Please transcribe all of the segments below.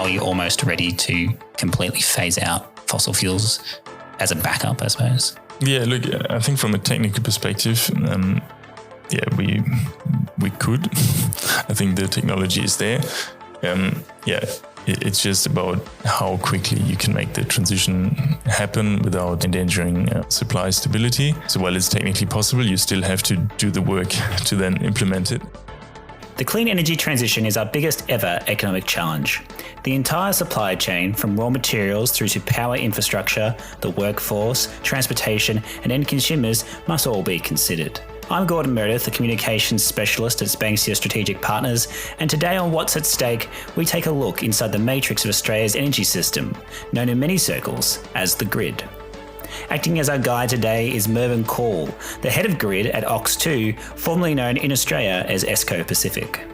are you almost ready to completely phase out fossil fuels as a backup, I suppose? Yeah, look, I think from a technical perspective, we could. I think the technology is there. It's just about how quickly you can make the transition happen without endangering supply stability. So while it's technically possible, you still have to do the work to then implement it. The clean energy transition is our biggest ever economic challenge. The entire supply chain, from raw materials through to power infrastructure, the workforce, transportation, and end consumers, must all be considered. I'm Gordon Meredith, the Communications Specialist at Banksia Strategic Partners, and today on What's at Stake, we take a look inside the matrix of Australia's energy system, known in many circles as the grid. Acting as our guide today is Mervin Kall, the head of grid at Ox2, formerly known in Australia as Esco Pacific.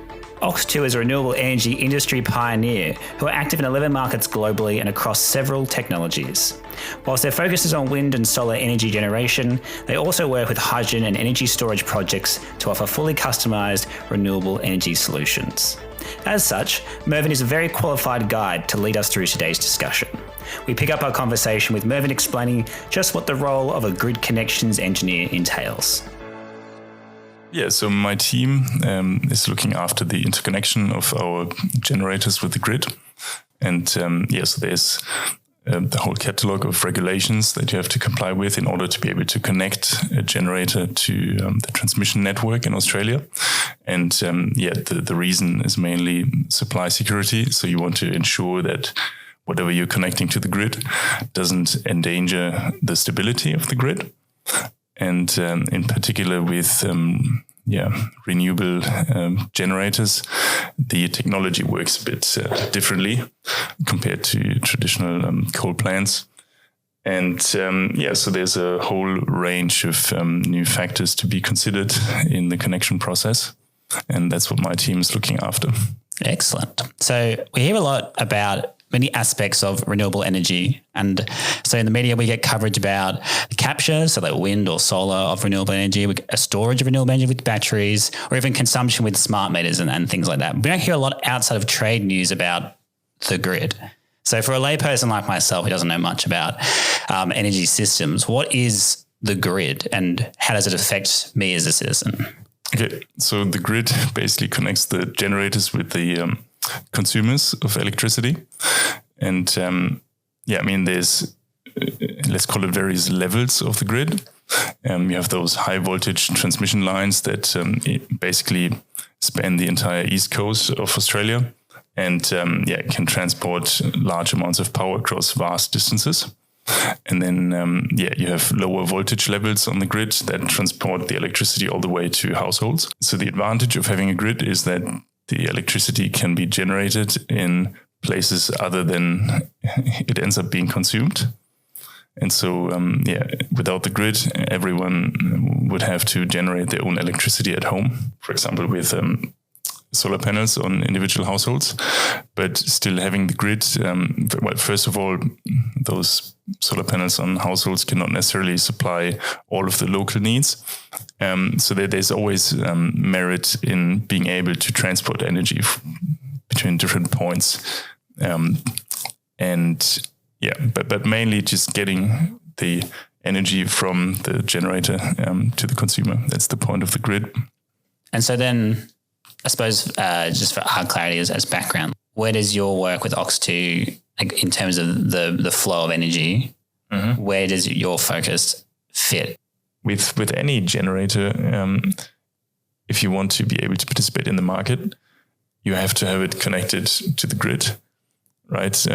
Ox2 is a renewable energy industry pioneer who are active in 11 markets globally and across several technologies. Whilst their focus is on wind and solar energy generation, they also work with hydrogen and energy storage projects to offer fully customised renewable energy solutions. As such, Mervin is a very qualified guide to lead us through today's discussion. We pick up our conversation with Mervin explaining just what the role of a grid connections engineer entails. Yeah, so my team is looking after the interconnection of our generators with the grid. And so there's the whole catalog of regulations that you have to comply with in order to be able to connect a generator to the transmission network in Australia. And the reason is mainly supply security. So you want to ensure that whatever you're connecting to the grid doesn't endanger the stability of the grid. And in particular with renewable generators, the technology works a bit differently compared to traditional coal plants. And so there's a whole range of new factors to be considered in the connection process. And that's what my team is looking after. Excellent. So we hear a lot about many aspects of renewable energy. And so in the media, we get coverage about the capture, so like wind or solar of renewable energy, a storage of renewable energy with batteries, or even consumption with smart meters and things like that. We don't hear a lot outside of trade news about the grid. So for a layperson like myself who doesn't know much about energy systems, what is the grid and how does it affect me as a citizen? Okay, so the grid basically connects the generators with the consumers of electricity. And there's, let's call it various levels of the grid. You have those high voltage transmission lines that basically span the entire east coast of Australia and can transport large amounts of power across vast distances. And then, you have lower voltage levels on the grid that transport the electricity all the way to households. So the advantage of having a grid is that the electricity can be generated in places other than it ends up being consumed. And so, without the grid, everyone would have to generate their own electricity at home, for example, with solar panels on individual households. But still having the grid, first of all, those solar panels on households cannot necessarily supply all of the local needs. So there's always merit in being able to transport energy between different points. But mainly just getting the energy from the generator to the consumer. That's the point of the grid. And so then, I suppose, just for our clarity as background, where does your work with Ox2, in terms of the flow of energy, where does your focus fit? With any generator, if you want to be able to participate in the market, you have to have it connected to the grid, right?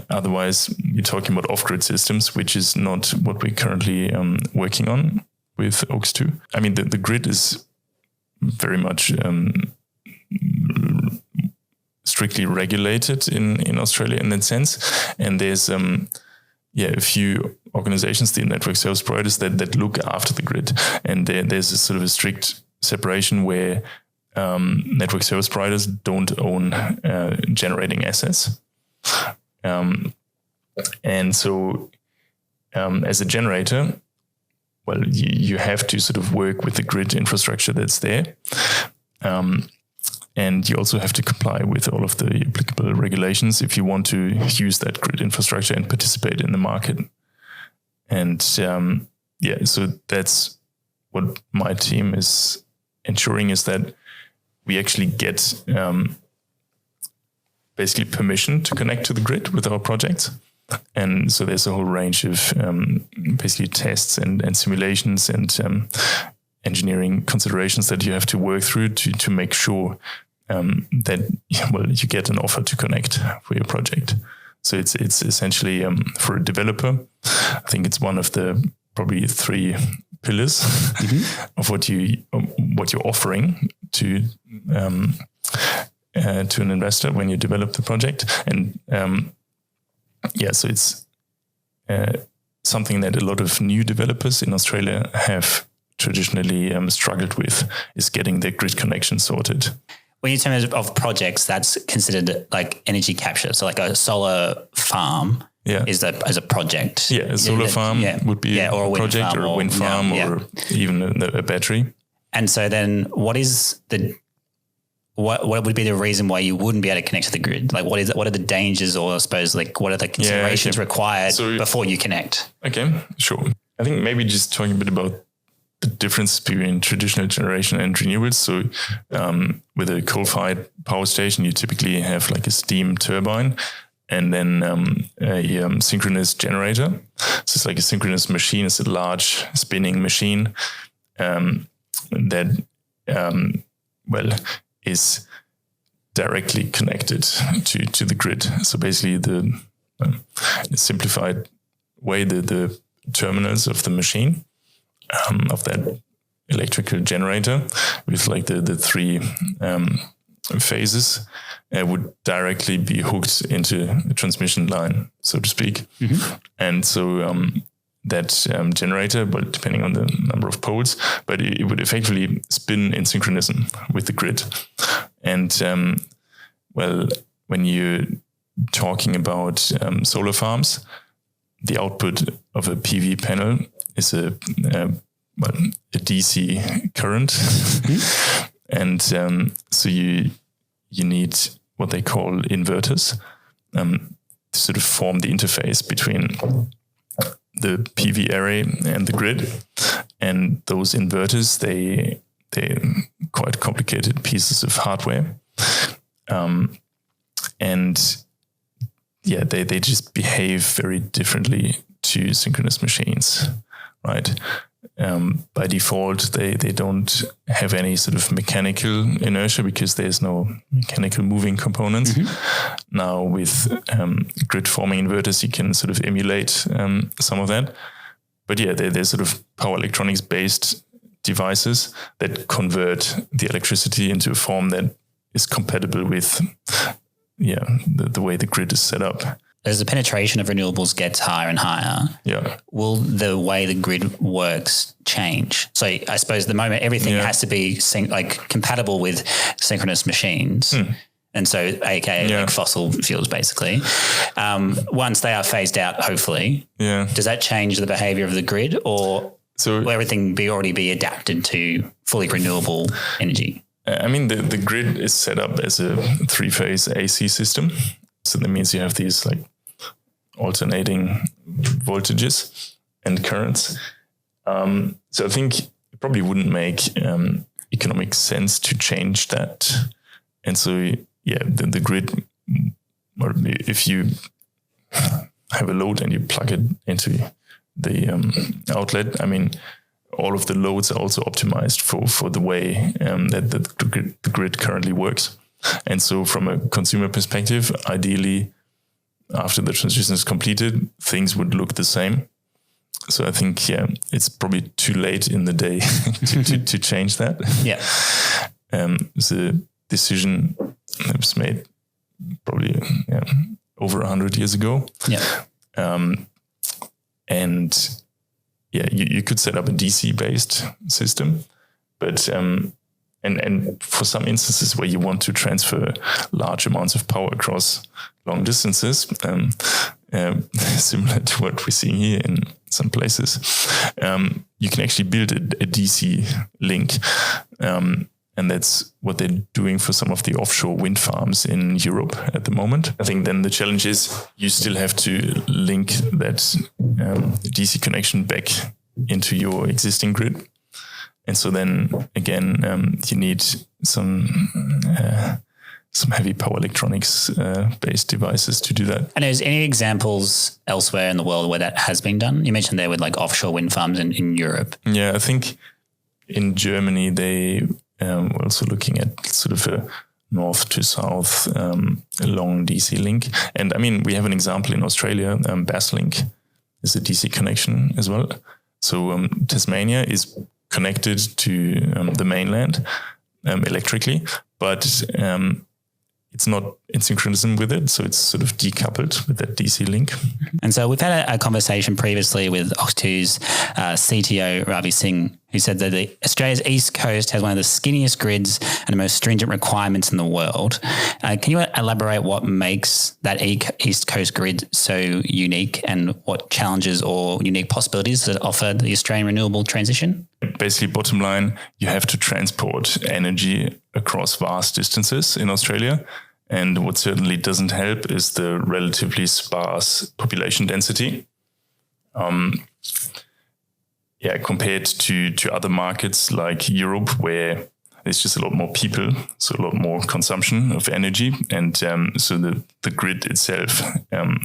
Otherwise, you're talking about off-grid systems, which is not what we're currently working on with Ox2. I mean, the grid is very much strictly regulated in Australia in that sense. And there's a few organizations, the network service providers that look after the grid. And there's a sort of a strict separation where network service providers don't own generating assets. And so as a generator, well, you have to sort of work with the grid infrastructure that's there. And you also have to comply with all of the applicable regulations if you want to use that grid infrastructure and participate in the market. And so that's what my team is ensuring, is that we actually get basically permission to connect to the grid with our projects. And so there's a whole range of basically tests and simulations and engineering considerations that you have to work through to make sure that you get an offer to connect for your project. So it's essentially for a developer, I think it's one of the probably 3 pillars of what you're offering to an investor when you develop the project. And so it's something that a lot of new developers in Australia have traditionally struggled with, is getting their grid connection sorted. When you terms of projects, that's considered like energy capture. So like a solar farm is as a project. Yeah, a solar farm would be a project, or a wind farm, or even a battery. And so then what would be the reason why you wouldn't be able to connect to the grid? Like what are the dangers, or I suppose like what are the considerations required before you connect? Okay, sure. I think maybe just talking a bit about the difference between traditional generation and renewables. So with a coal-fired power station, you typically have like a steam turbine and then a synchronous generator. So it's like a synchronous machine. It's a large spinning machine that is directly connected to the grid. So basically in a simplified way, the terminals of the machine, of that electrical generator with like the 3 phases would directly be hooked into a transmission line, so to speak. And so that generator, depending on the number of poles, but it would effectively spin in synchronism with the grid. And when you're talking about solar farms, the output of a PV panel is a DC current. And so you need what they call inverters to sort of form the interface between the PV array and the grid. And those inverters, they're quite complicated pieces of hardware. They just behave very differently to synchronous machines, right? By default, they don't have any sort of mechanical inertia because there's no mechanical moving components. Now with grid forming inverters, you can sort of emulate some of that. But they're sort of power electronics based devices that convert the electricity into a form that is compatible with the way the grid is set up. As the penetration of renewables gets higher and higher, will the way the grid works change? So I suppose at the moment everything has to be compatible with synchronous machines. And so aka like fossil fuels basically. Once they are phased out, hopefully, does that change the behavior of the grid, or will everything already be adapted to fully renewable energy? I mean, the grid is set up as a 3-phase AC system. So that means you have these like alternating voltages and currents. So I think it probably wouldn't make economic sense to change that. And so, the grid, or if you have a load and you plug it into the outlet, I mean, all of the loads are also optimized for the way that the grid currently works. And so from a consumer perspective, ideally, after the transition is completed, things would look the same. So I think, it's probably too late in the day to change that. The decision that was made probably over 100 years ago. You could set up a DC-based system, but and for some instances where you want to transfer large amounts of power across long distances, similar to what we're seeing here in some places, you can actually build a DC link And that's what they're doing for some of the offshore wind farms in Europe at the moment. I think then the challenge is you still have to link that DC connection back into your existing grid. And so then again, you need some heavy power electronics based devices to do that. And is any examples elsewhere in the world where that has been done? You mentioned there with like offshore wind farms in Europe. Yeah, I think in Germany, they were also looking at sort of a north to south long DC link. And I mean, we have an example in Australia, Basslink is a DC connection as well. So Tasmania is connected to the mainland electrically, but it's not in synchronism with it. So it's sort of decoupled with that DC link. And so we've had a conversation previously with Ox2's CTO, Ravi Singh, who said that Australia's East Coast has one of the skinniest grids and the most stringent requirements in the world. Can you elaborate what makes that East Coast grid so unique and what challenges or unique possibilities that offer the Australian renewable transition? Basically, bottom line, you have to transport energy across vast distances in Australia. And what certainly doesn't help is the relatively sparse population density. Compared to other markets like Europe, where there's just a lot more people, so a lot more consumption of energy. And so the grid itself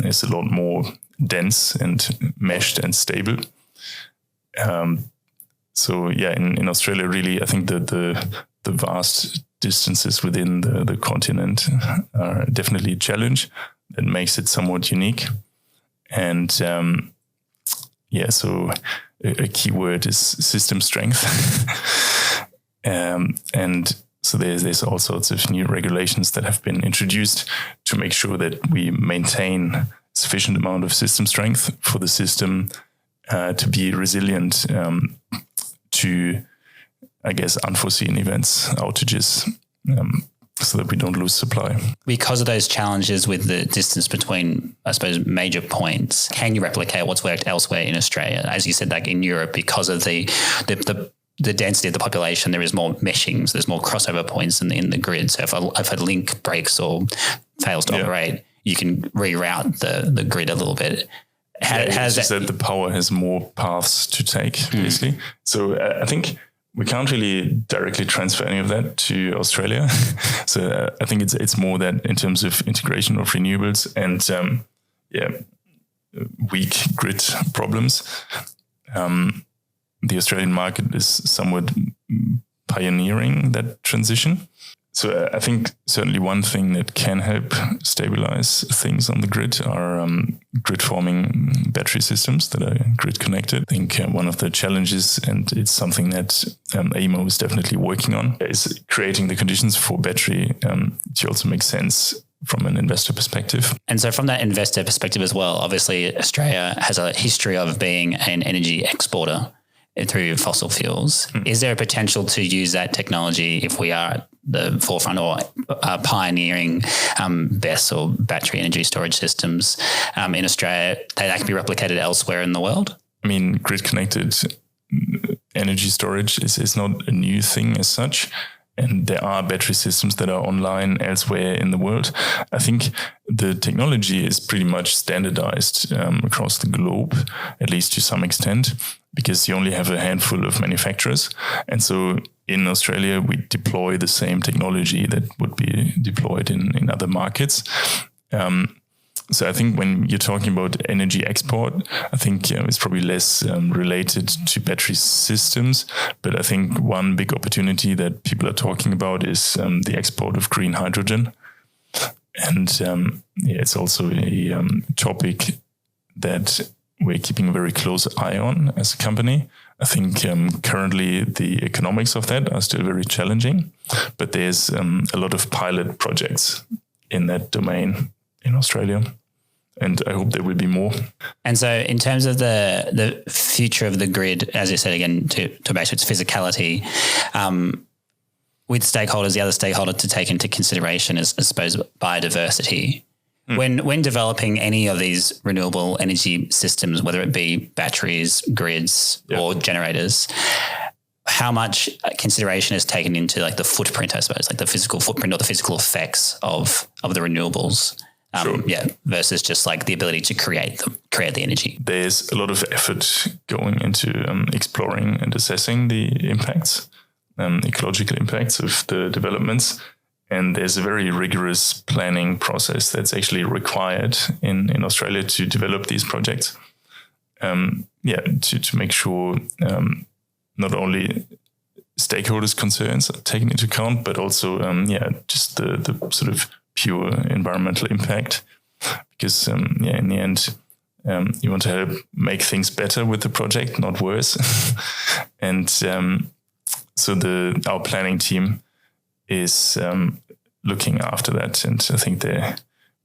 is a lot more dense and meshed and stable. In Australia, really, I think the vast distances within the continent are definitely a challenge that makes it somewhat unique. And so a key word is system strength. And so there's all sorts of new regulations that have been introduced to make sure that we maintain sufficient amount of system strength for the system to be resilient to, I guess, unforeseen events, outages, so that we don't lose supply. Because of those challenges with the distance between, I suppose, major points, can you replicate what's worked elsewhere in Australia? As you said, like in Europe, because of the density of the population, there is more meshing, so there's more crossover points in the grid. So if a link breaks or fails to operate, you can reroute the grid a little bit. It's just that the power has more paths to take, basically. So I think we can't really directly transfer any of that to Australia. So I think it's more that in terms of integration of renewables and weak grid problems, the Australian market is somewhat pioneering that transition. So I think certainly one thing that can help stabilize things on the grid are grid-forming battery systems that are grid-connected. I think one of the challenges, and it's something that AEMO is definitely working on, is creating the conditions for battery to also make sense from an investor perspective. And so from that investor perspective as well, obviously Australia has a history of being an energy exporter through fossil fuels. Is there a potential to use that technology if we are at the forefront or pioneering BESS or battery energy storage systems in Australia that can be replicated elsewhere in the world? I mean, grid-connected energy storage is not a new thing as such. And there are battery systems that are online elsewhere in the world. I think the technology is pretty much standardized across the globe, at least to some extent, because you only have a handful of manufacturers. And so in Australia, we deploy the same technology that would be deployed in other markets. So I think when you're talking about energy export, I think it's probably less related to battery systems. But I think one big opportunity that people are talking about is the export of green hydrogen. And it's also a topic that we're keeping a very close eye on as a company. I think currently the economics of that are still very challenging, but there's a lot of pilot projects in that domain in Australia. And I hope there will be more. And so in terms of the future of the grid, as you said, again, to back to its physicality, with stakeholders, the other stakeholder to take into consideration is, I suppose, biodiversity. When developing any of these renewable energy systems, whether it be batteries, grids, or generators, how much consideration is taken into like the footprint, I suppose, like the physical footprint or the physical effects of the renewables. Sure. Versus just like the ability to create the energy. There's a lot of effort going into exploring and assessing the impacts, ecological impacts of the developments. And there's a very rigorous planning process that's actually required in Australia to develop these projects. To make sure not only stakeholders' concerns are taken into account, but also just the sort of pure environmental impact, because in the end you want to help make things better with the project, not worse. And so our planning team is looking after that, and I think they're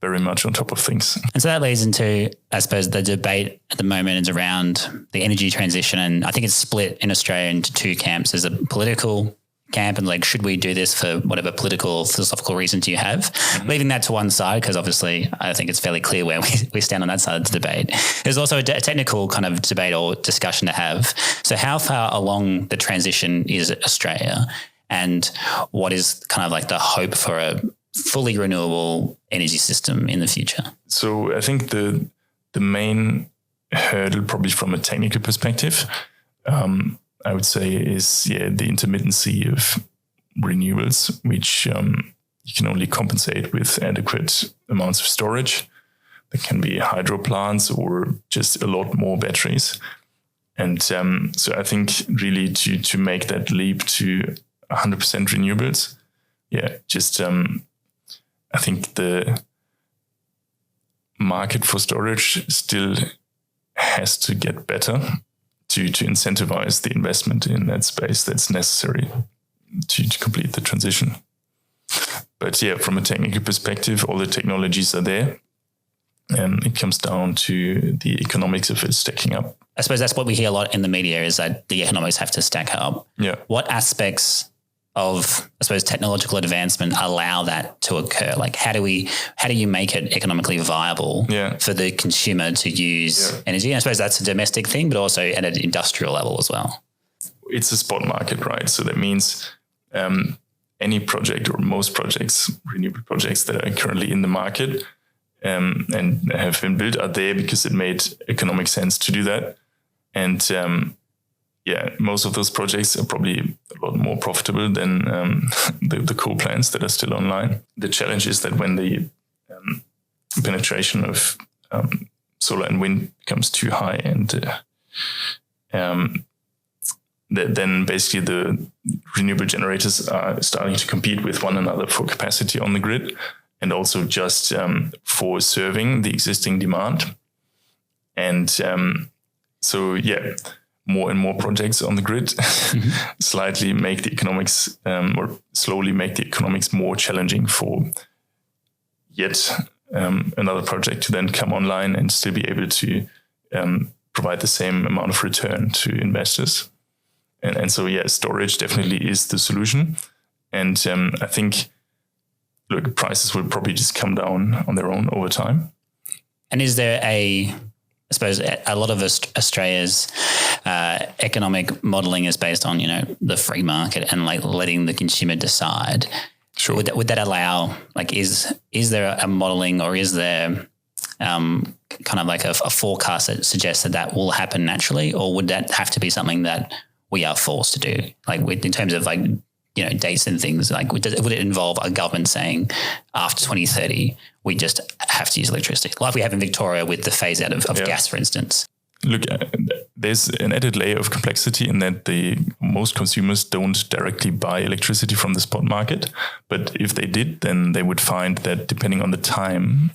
very much on top of things. And so that leads into, I suppose, the debate at the moment is around the energy transition, and I think it's split in Australia into two camps. There's a political camp and like, should we do this for whatever political or philosophical reasons you have? Mm-hmm. Leaving that to one side, because obviously I think it's fairly clear where we stand on that side of the debate. There's also a technical kind of debate or discussion to have. So how far along the transition is Australia, and what is kind of like the hope for a fully renewable energy system in the future? So I think the main hurdle, probably from a technical perspective, I would say is the intermittency of renewables, which you can only compensate with adequate amounts of storage. There can be hydro plants or just a lot more batteries. And so I think really to make that leap to 100% renewables, I think the market for storage still has to get better to incentivize the investment in that space that's necessary to complete the transition. But from a technical perspective, all the technologies are there. And it comes down to the economics of it stacking up. I suppose that's what we hear a lot in the media, is that the economics have to stack up. Yeah. What aspects of, I suppose, technological advancement allow that to occur? Like how do you make it economically viable for the consumer to use energy? And I suppose that's a domestic thing, but also at an industrial level as well. It's a spot market, right? So that means any project or most projects, renewable projects that are currently in the market and have been built are there because it made economic sense to do that. And most of those projects are probably a lot more profitable than the coal plants that are still online. The challenge is that when the penetration of solar and wind becomes too high, and then basically the renewable generators are starting to compete with one another for capacity on the grid, and also just for serving the existing demand. And more and more projects on the grid slightly make the economics or slowly make the economics more challenging for yet another project to then come online and still be able to provide the same amount of return to investors. And so, storage definitely is the solution. And I think, prices will probably just come down on their own over time. And is there I suppose a lot of Australia's economic modelling is based on, the free market and like letting the consumer decide. Sure. Would that allow, like, is there a modelling, or is there kind of like a forecast that suggests that will happen naturally, or would that have to be something that we are forced to do? Like in terms of like, dates and things, like would it involve a government saying after 2030, we just have to use electricity, like we have in Victoria with the phase out of gas, for instance? Look, there's an added layer of complexity in that most consumers don't directly buy electricity from the spot market. But if they did, then they would find that depending on the time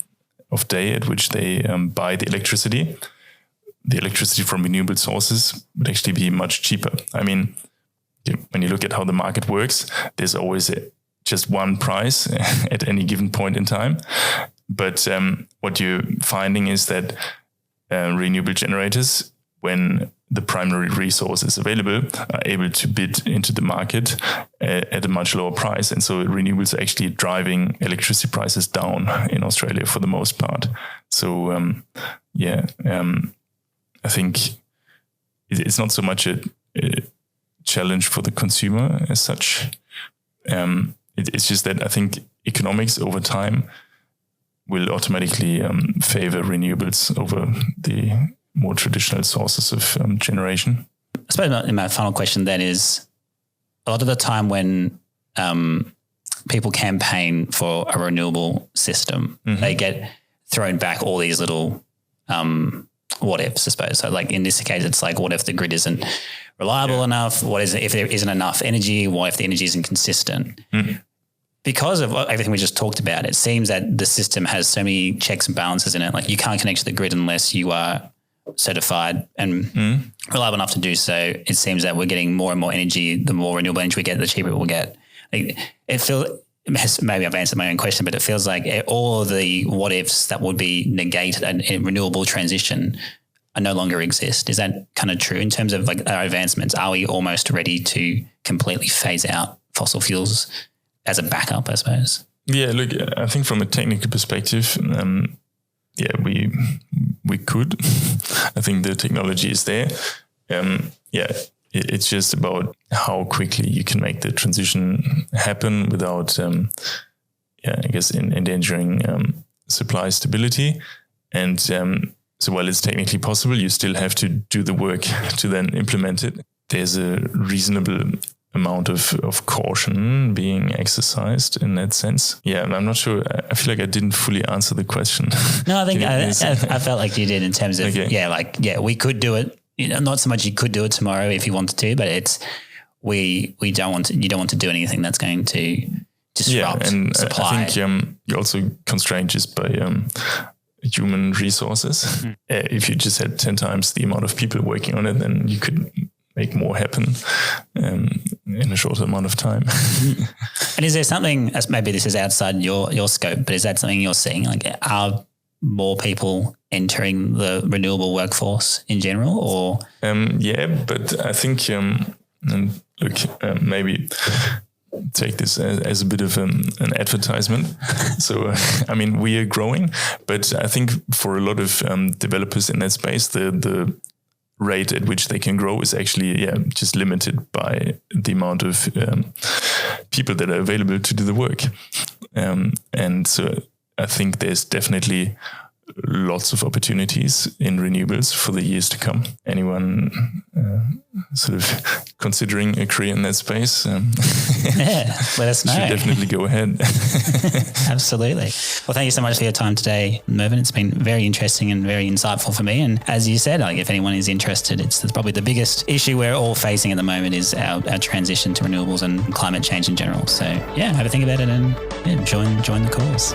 of day at which they buy the electricity from renewable sources would actually be much cheaper. I mean, when you look at how the market works, there's always just one price at any given point in time. But what you're finding is that renewable generators, when the primary resource is available, are able to bid into the market at a much lower price. And so renewables are actually driving electricity prices down in Australia for the most part. So, I think it's not so much a challenge for the consumer as such. It's just that I think economics over time will automatically favor renewables over the more traditional sources of generation. I suppose my final question then is, a lot of the time when people campaign for a renewable system, they get thrown back all these little what ifs, I suppose. So like in this case, it's like, what if the grid isn't reliable enough? What is it if there isn't enough energy? What if the energy isn't consistent? Because of everything we just talked about, it seems that the system has so many checks and balances in it. Like you can't connect to the grid unless you are certified and reliable enough to do so. It seems that we're getting more and more energy. The more renewable energy we get, the cheaper it will get. Like it feels, maybe I've answered my own question, but it feels like all of the what ifs that would be negated in renewable transition are no longer exist. Is that kind of true in terms of like our advancements? Are we almost ready to completely phase out fossil fuels as a backup, I suppose? Yeah, look, I think from a technical perspective, we could. I think the technology is there. It's just about how quickly you can make the transition happen without, endangering supply stability. And so while it's technically possible, you still have to do the work to then implement it. There's a reasonable amount of caution being exercised in that sense. Yeah, I'm not sure. I feel like I didn't fully answer the question. No, I think I felt like you did in terms of, we could do it. You know, not so much you could do it tomorrow if you wanted to, but it's you don't want to do anything that's going to disrupt supply. I think you're also constrained just by human resources. If you just had 10 times the amount of people working on it, then you could make more happen in a shorter amount of time. And is there something, as maybe this is outside your scope, but is that something you're seeing? Like, are more people entering the renewable workforce in general, or? But I think, maybe take this as a bit of an advertisement. So, we are growing, but I think for a lot of developers in that space, the rate at which they can grow is actually just limited by the amount of people that are available to do the work. And so I think there's definitely lots of opportunities in renewables for the years to come. Anyone sort of considering a career in that space, let us know. Should definitely go ahead. Absolutely. Well, thank you so much for your time today, Mervin. It's been very interesting and very insightful for me. And as you said, like if anyone is interested, it's probably the biggest issue we're all facing at the moment is our transition to renewables and climate change in general. So have a think about it and join the cause.